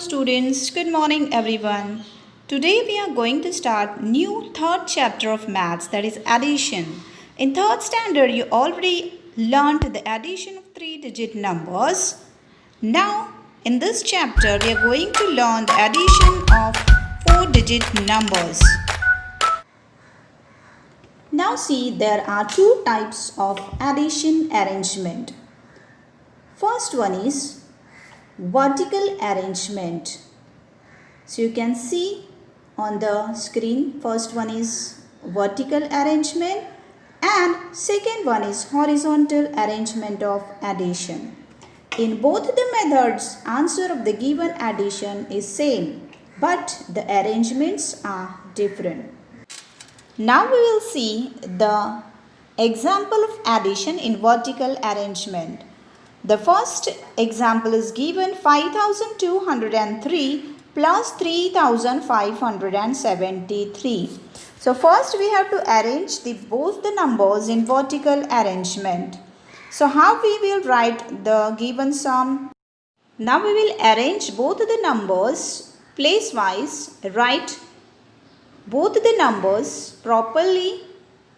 students, good morning everyone. Today we are going to start new third chapter of maths, that is addition. In third standard you already learned the addition of 3-digit numbers. Now in this chapter we are going to learn the addition of 4-digit numbers. Now see, there are two types of addition arrangement. First one is vertical arrangement. So you can see on the screen, first one is vertical arrangement and second one is horizontal arrangement of addition. In both the methods, answer of the given addition is same, but the arrangements are different. Now we will see the example of addition in vertical arrangement. The first example is given 5203 plus 3573. So first we have to arrange both the numbers in vertical arrangement. So how we will write the given sum? Now we will arrange both the numbers place wise, write both the numbers properly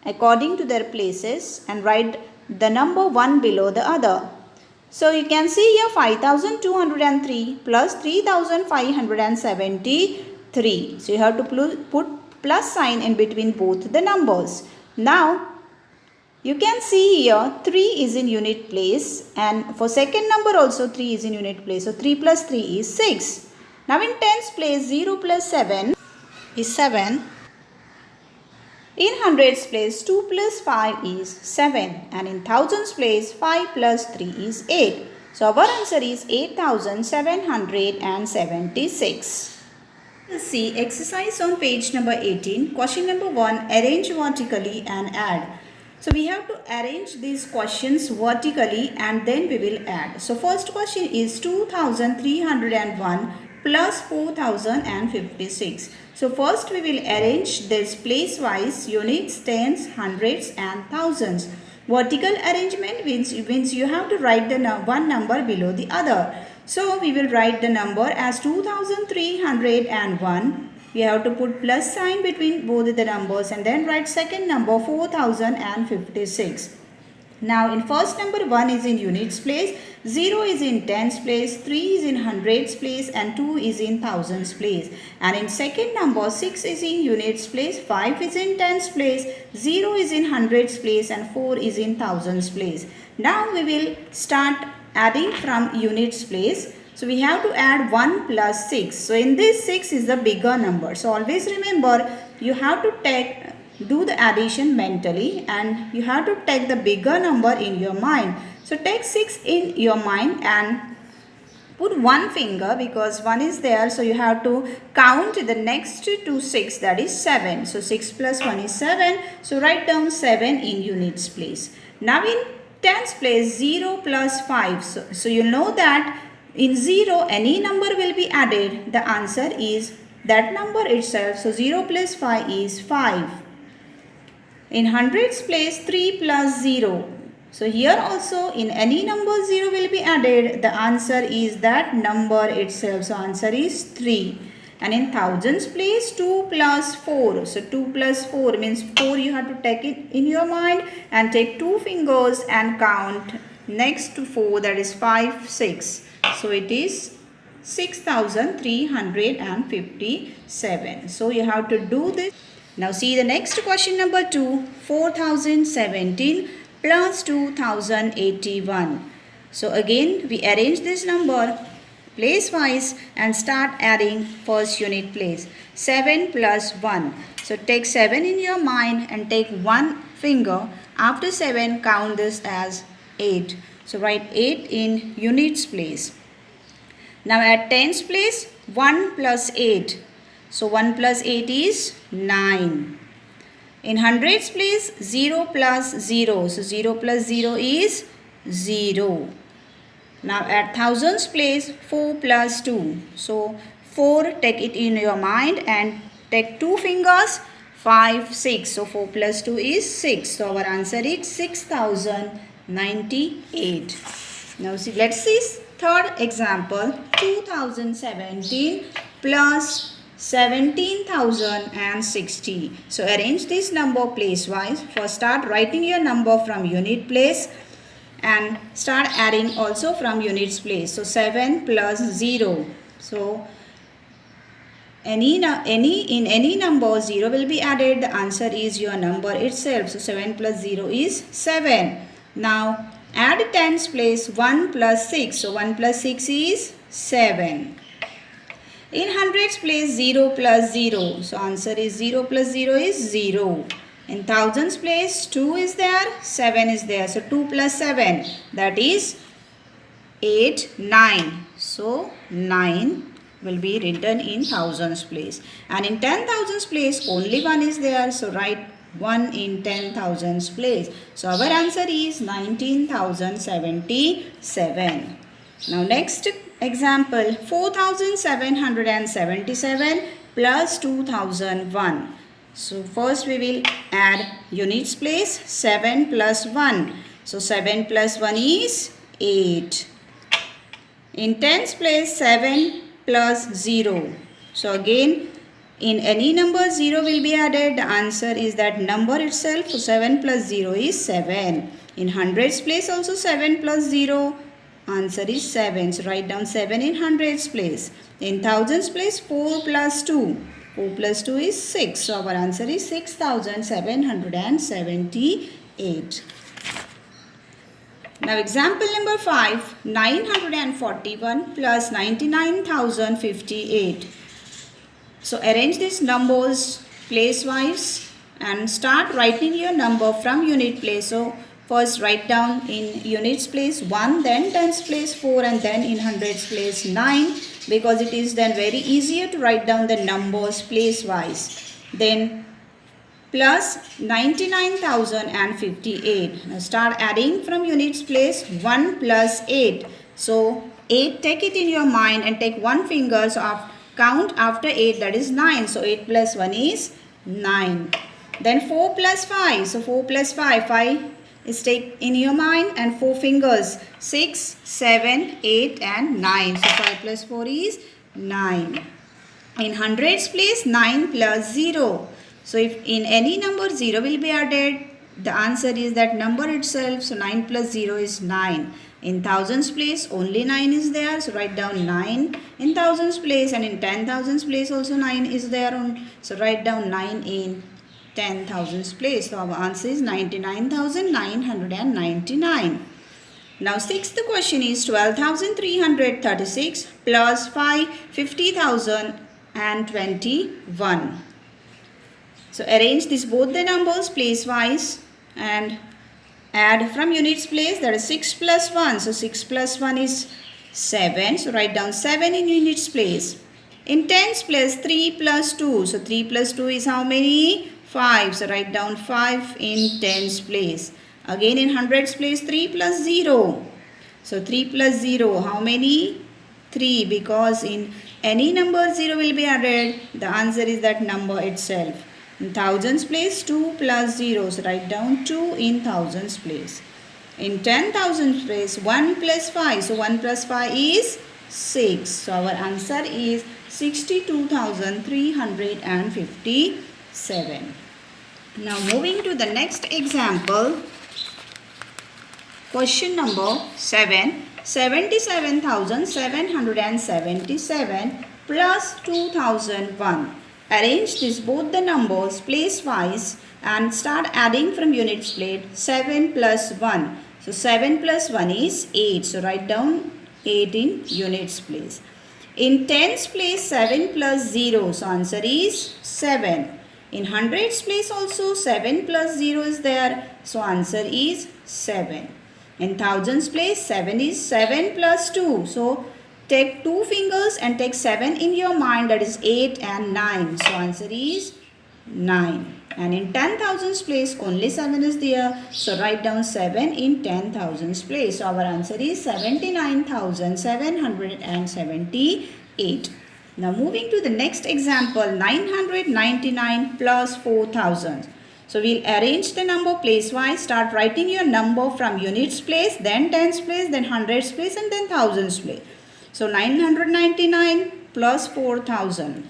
according to their places and write the number one below the other. So you can see here 5203 plus 3573. So you have to put plus sign in between both the numbers. Now you can see here 3 is in unit place and for second number also 3 is in unit place. So 3 plus 3 is 6. Now in tens place 0 plus 7 is 7. In hundreds place 2 plus 5 is 7 and in thousands place 5 plus 3 is 8. So our answer is 8776. Let's see exercise on page number 18. Question number 1, arrange vertically and add. So we have to arrange these questions vertically and then we will add. So first question is 2301 plus 4056. So first we will arrange this place wise units, tens, hundreds and thousands. Vertical arrangement means you have to write the one number below the other. So we will write the number as 2301. We have to put plus sign between both the numbers and then write second number 4056. Now in first number 1 is in units place, 0 is in tens place, 3 is in hundreds place and 2 is in thousands place. And in second number 6 is in units place, 5 is in tens place, 0 is in hundreds place and 4 is in thousands place. Now we will start adding from units place. So we have to add 1 plus 6. So in this 6 is the bigger number. So always remember you have to do the addition mentally and you have to take the bigger number in your mind. So take 6 in your mind and put one finger because 1 is there. So you have to count the next to 6, that is 7. So 6 plus 1 is 7. So write down 7 in units place. Now in tens place 0 plus 5. So you know that in 0 any number will be added. The answer is that number itself. So 0 plus 5 is 5. In hundreds place 3 plus 0. So here also in any number 0 will be added. The answer is that number itself. So answer is 3. And in thousands place 2 plus 4. So 2 plus 4 means 4 you have to take it in your mind and take 2 fingers and count next to 4, that is 5, 6. So it is 6357. So you have to do this. Now see the next question number 2, 4017 plus 2081. So again we arrange this number place wise and start adding first unit place. 7 plus 1. So take 7 in your mind and take one finger. After 7 count this as 8. So write 8 in units place. Now at tens place 1 plus 8. So 1 plus 8 is 9. In hundreds place 0 plus 0. So 0 plus 0 is 0. Now at thousands place 4 plus 2. So 4 take it in your mind and take 2 fingers. 5, 6. So 4 plus 2 is 6. So our answer is 6098. Now see, let's see Third example, 2017 plus 17,060. So arrange this number place wise. First start writing your number from unit place and start adding also from units place. So 7 plus 0. So in any number 0 will be added. The answer is your number itself. So 7 plus 0 is 7. Now add tens place 1 plus 6. So 1 plus 6 is 7. In hundreds place 0 plus 0. So answer is 0 plus 0 is 0. In thousands place 2 is there, 7 is there. So 2 plus 7, that is 8, 9. So 9 will be written in thousands place. And in 10,000s place only 1 is there. So write 1 in 10,000s place. So our answer is 19,077. Now next example, 4,777 plus 2,001. So first we will add units place 7 plus 1. So 7 plus 1 is 8. In tens place 7 plus 0. So again in any number 0 will be added. The answer is that number itself. So 7 plus 0 is 7. In hundreds place also 7 plus 0. Answer is 7. So write down 7 in hundreds place. In thousands place 4 plus 2. 4 plus 2 is 6. So our answer is 6,778. Now example number 5. 941 plus 99,058. So arrange these numbers place wise and start writing your number from unit place. So first write down in units place 1, then tens place 4, and then in hundreds place 9, because it is then very easier to write down the numbers place wise. Then plus 99,058. Now start adding from units place 1 plus 8. So 8, take it in your mind and take one finger. So count after 8, that is 9. So 8 plus 1 is 9. Then 4 plus 5. So 4 plus 5. 5 is take in your mind and 4 fingers. 6, 7, 8 and 9. So 5 plus 4 is 9. In hundreds place 9 plus 0. So if in any number 0 will be added, the answer is that number itself. So 9 plus 0 is 9. In thousands place only 9 is there. So write down 9 in thousands place, and in 10,000s place also 9 is there. So write down 9 in 10,000s place. So our answer is 99,999. Now sixth question is 12,336 plus 50,021. So arrange this both the numbers place wise and add from units place. That is 6 plus 1. So 6 plus 1 is 7. So write down 7 in units place. In tens place 3 plus 2. So 3 plus 2 is how many? 5. So write down 5 in tens place. Again in hundreds place 3 plus 0. So 3 plus 0, how many? 3, because in any number 0 will be added. The answer is that number itself. In thousands place 2 plus 0. So write down 2 in thousands place. In 10,000 place 1 plus 5. So 1 plus 5 is 6. So our answer is 62,357. Now moving to the next example. Question number 7. 77,777 plus 2,001. Arrange this both the numbers place wise and start adding from units place. 7 plus 1. So 7 plus 1 is 8. So write down 8 in units place. In tens place 7 plus 0. So answer is 7. In hundreds place also 7 plus 0 is there. So answer is 7. In thousands place 7 is 7 plus 2. So take 2 fingers and take 7 in your mind, that is 8 and 9. So answer is 9. And in 10,000s place only 7 is there. So write down 7 in 10,000s place. So our answer is 79,778. Now moving to the next example, 999 plus 4,000. So we'll arrange the number place wise. Start writing your number from units place, then tens place, then hundreds place, and then thousands place. So 999 plus 4000.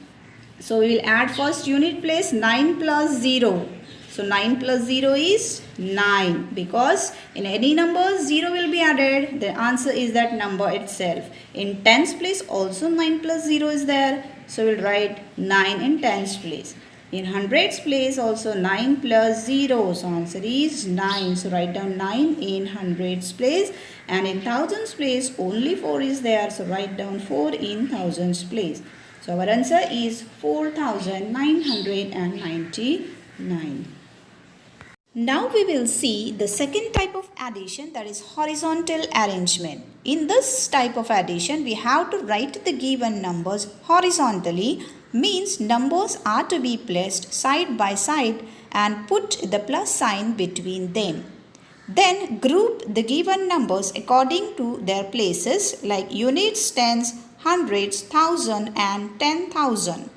So we will add first unit place 9 plus 0. So 9 plus 0 is 9, because in any number 0 will be added. The answer is that number itself. In tens place also 9 plus 0 is there. So we'll write 9 in tens place. In hundreds place also 9 plus 0. So answer is 9. So write down 9 in hundreds place. And in thousands place only 4 is there. So write down 4 in thousands place. So our answer is 4999. Now we will see the second type of addition, that is horizontal arrangement. In this type of addition, we have to write the given numbers horizontally, means numbers are to be placed side by side and put the plus sign between them. Then group the given numbers according to their places, like units, tens, hundreds, thousand and 10,000.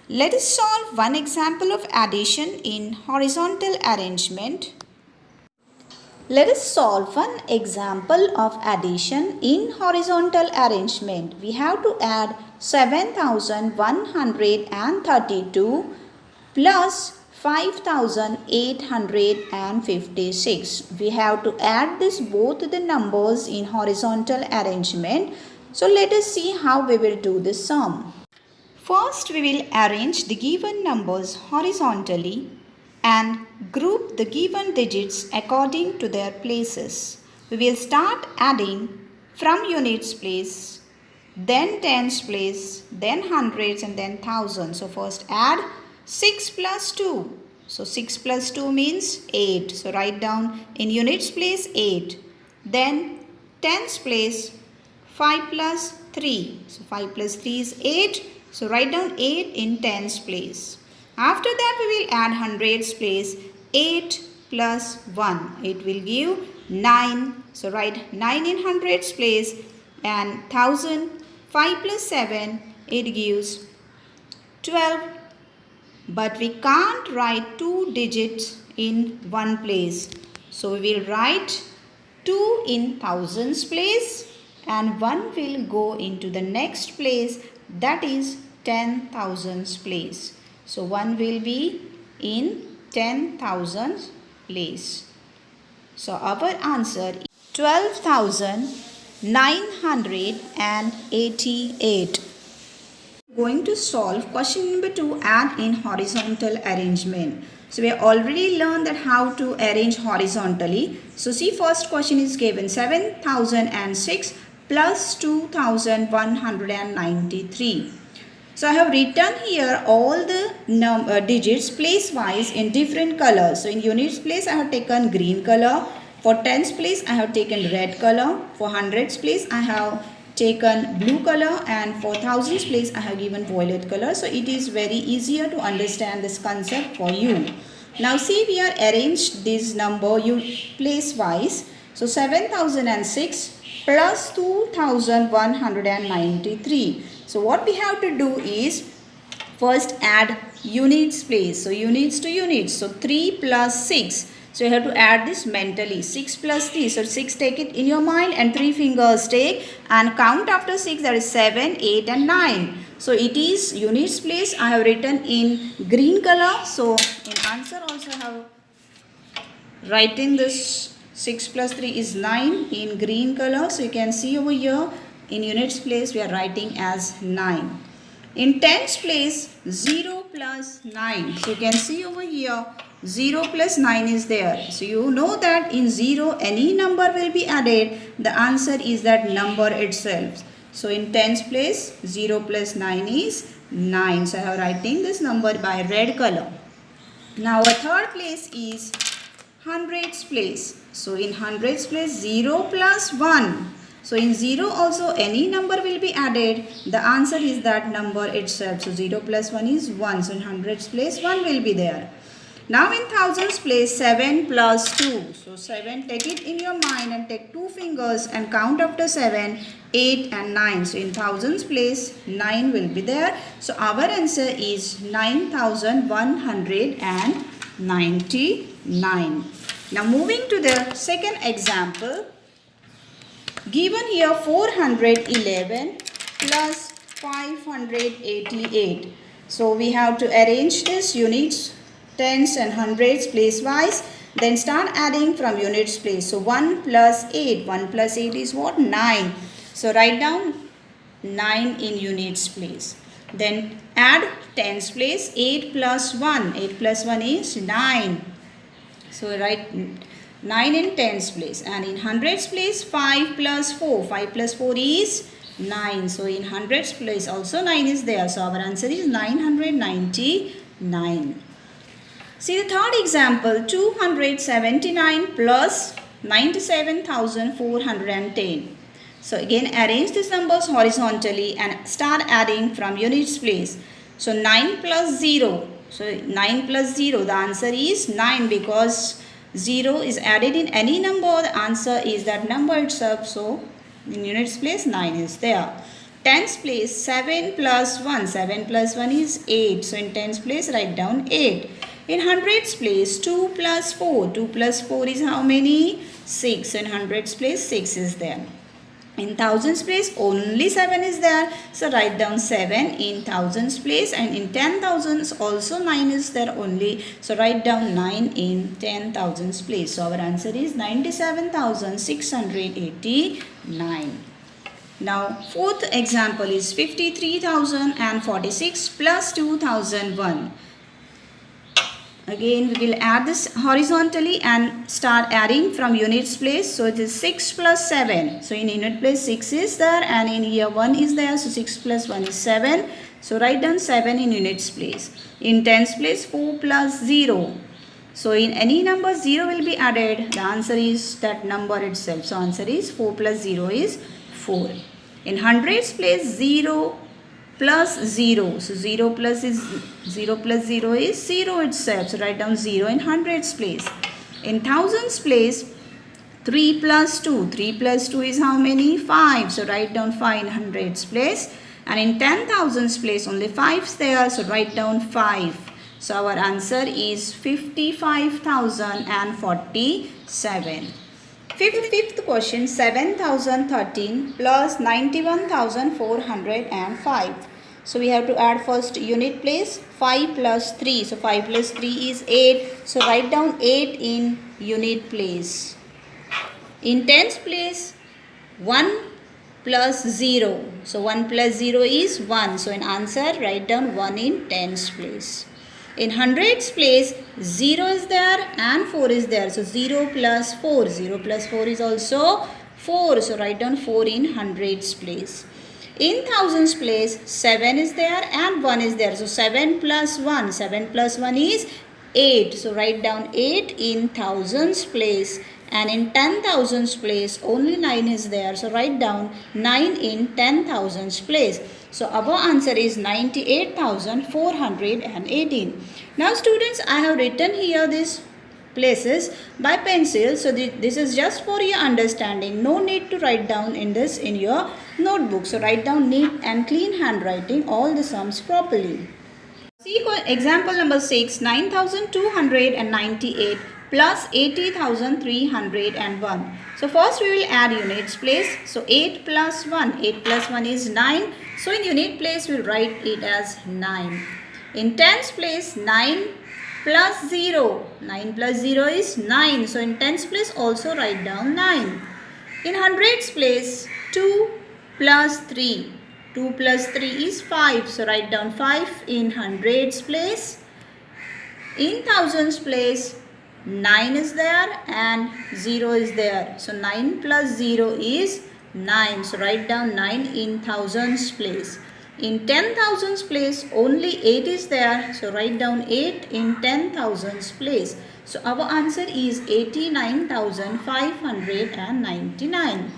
Let us solve one example of addition in horizontal arrangement. Let us solve one example of addition in horizontal arrangement. We have to add 7,132 plus 5,856. We have to add both the numbers in horizontal arrangement. So let us see how we will do this sum. First, we will arrange the given numbers horizontally and group the given digits according to their places. We will start adding from units place, then tens place, then hundreds and then thousands. So first add 6 plus 2. So 6 plus 2 means 8. So write down in units place 8. Then tens place 5 plus 3. So 5 plus 3 is 8. So write down 8 in tens place. After that we will add hundreds place 8 plus 1. It will give 9. So write 9 in hundreds place, and 1000, 5 plus 7, it gives 12. But we can't write 2 digits in one place. So we will write 2 in thousands place and 1 will go into the next place, that is 10,000s place. So 1 will be in 10,000 place. So our answer is 12,988. Going to solve question number 2, add in horizontal arrangement. So we have already learned that how to arrange horizontally. So see, first question is given 7,006 plus 2,193. So I have written here all the digits place wise in different colors. So in units place I have taken green color. For tens place I have taken red color. For hundreds place I have taken blue color, and for thousands place I have given violet color. So it is very easier to understand this concept for you. Now see, we are arranged this number place wise. So 7,006 plus 2,193. So what we have to do is first add units place. So units to units. So 3 plus 6. So you have to add this mentally. 6 plus 3. So 6 take it in your mind and 3 fingers take and count after 6. That is 7, 8 and 9. So it is units place I have written in green color. So in answer also I have written this 6 plus 3 is 9 in green color. So you can see over here in units place we are writing as 9. In tens place 0 plus 9. So you can see over here 0 plus 9 is there. So you know that in 0 any number will be added. The answer is that number itself. So in tens place 0 plus 9 is 9. So I am writing this number by red color. Now a third place is hundreds place. So in hundreds place 0 plus 1. So in 0 also any number will be added. The answer is that number itself. So 0 plus 1 is 1. So in hundreds place 1 will be there. Now in thousands place 7 plus 2. So 7, take it in your mind and take 2 fingers and count after 7, 8 and 9. So in thousands place 9 will be there. So our answer is 9,109. 99. Now moving to the second example. Given here 411 plus 588. So we have to arrange this units, tens and hundreds place wise. Then start adding from units place. So 1 plus 8. 1 plus 8 is what? 9. So write down 9 in units place. Then add tens place. 8 plus 1. 8 plus 1 is 9. So write 9 in tens place. And in hundreds place 5 plus 4. 5 plus 4 is 9. So in hundreds place also 9 is there. So our answer is 999. See the third example, 279 plus 97,410. So again arrange these numbers horizontally and start adding from units place. So 9 plus 0. So 9 plus 0, the answer is 9 because 0 is added in any number. The answer is that number itself. So in units place 9 is there. Tens place 7 plus 1. 7 plus 1 is 8. So in tens place write down 8. In hundreds place 2 plus 4. 2 plus 4 is how many? 6. In hundreds place 6 is there. In thousands place only 7 is there. So write down 7 in thousands place, and in 10,000s also 9 is there only. So write down 9 in 10,000s place. So our answer is 97,689. Now fourth example is 53,046 plus 2,001. Again we will add this horizontally and start adding from units place. So it is 6 plus 7. So in unit place 6 is there and in here 1 is there. So 6 plus 1 is 7. So write down 7 in units place. In tens place 4 plus 0. So in any number 0 will be added. The answer is that number itself. So answer is 4 plus 0 is 4. In hundreds place 0 plus 0. So 0 plus 0 is 0 itself. So write down 0 in hundreds place. In thousands place 3 plus 2. 3 plus 2 is how many? 5. So write down 5 in hundreds place. And in 10,000s place only 5's there. So write down 5. So our answer is 55,047. Fifth question, 7,013 plus 91,405. So we have to add first unit place 5 plus 3. So 5 plus 3 is 8. So write down 8 in unit place. In tens place 1 plus 0. So 1 plus 0 is 1. So in answer write down 1 in tens place. In hundreds place 0 is there and 4 is there. So 0 plus 4. 0 plus 4 is also 4. So write down 4 in hundreds place. In thousands place 7 is there and 1 is there. So 7 plus 1. 7 plus 1 is 8. So write down 8 in thousands place. And in 10,000s place only 9 is there. So write down 9 in 10,000s place. So our answer is 98,418. Now students, I have written here these places by pencil. So this is just for your understanding. No need to write down in this in your notebook. So write down neat and clean handwriting all the sums properly. See example number 6, 9,298 plus 80,301. So first we will add units place. So 8 plus 1. 8 plus 1 is 9. So in unit place we will write it as 9. In tens place 9 plus 0. 9 plus 0 is 9. So in tens place also write down 9. In hundreds place 2 plus 3. 2 plus 3 is 5. So write down 5 in hundreds place. In thousands place 9 is there and 0 is there. So 9 plus 0 is 9. So write down 9 in thousands place. In 10,000s place only 8 is there. So write down 8 in 10,000s place. So our answer is 89,599.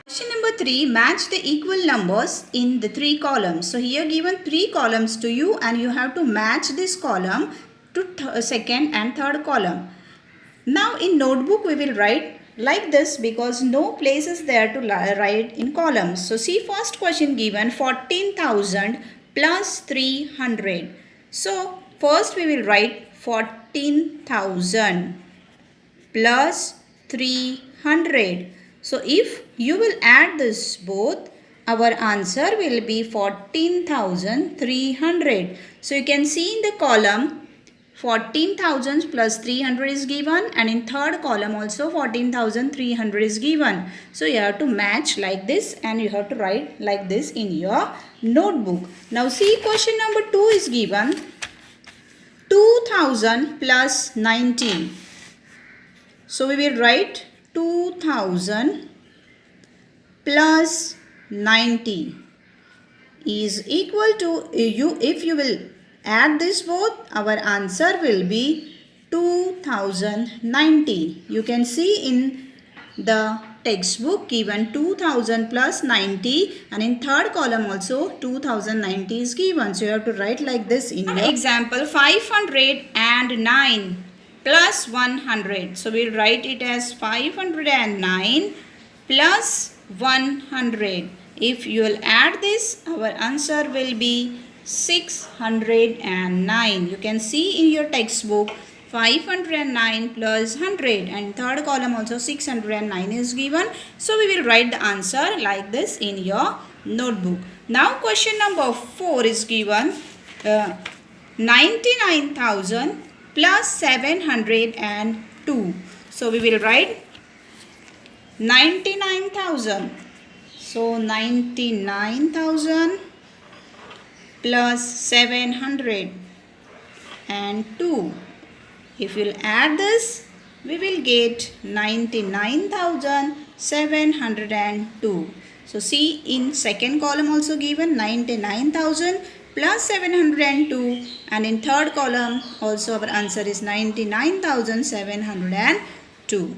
Question number 3, match the equal numbers in the 3 columns. So here given 3 columns to you and you have to match this column to second and third column. Now in notebook we will write like this because no place is there to write in columns. So see first question given 14,000 plus 300. So first we will write 14,000 plus 300. So if you will add this both, our answer will be 14,300. So you can see in the column 14,000 plus 300 is given, and in third column also 14,300 is given. So you have to match like this and you have to write like this in your notebook. Now see, question number 2 is given 2,000 plus 90. So we will write 2,000 plus 90 is equal to, if you will add this both, our answer will be 2090. You can see in the textbook given 2000 plus 90, and in third column also 2090 is given. So you have to write like this in your example. 509 plus 100. So we'll write it as 509 plus 100. If you will add this, our answer will be 609. You can see in your textbook 509 plus 100, and third column also 609 is given. So we will write the answer like this in your notebook. Now question number 4 is given 99,000 plus 702. So we will write 99,000. So 99,000 plus 702. If you will add this, we will get 99,702. So see, in second column also given 99,000 plus 702, and in third column also our answer is 99,702.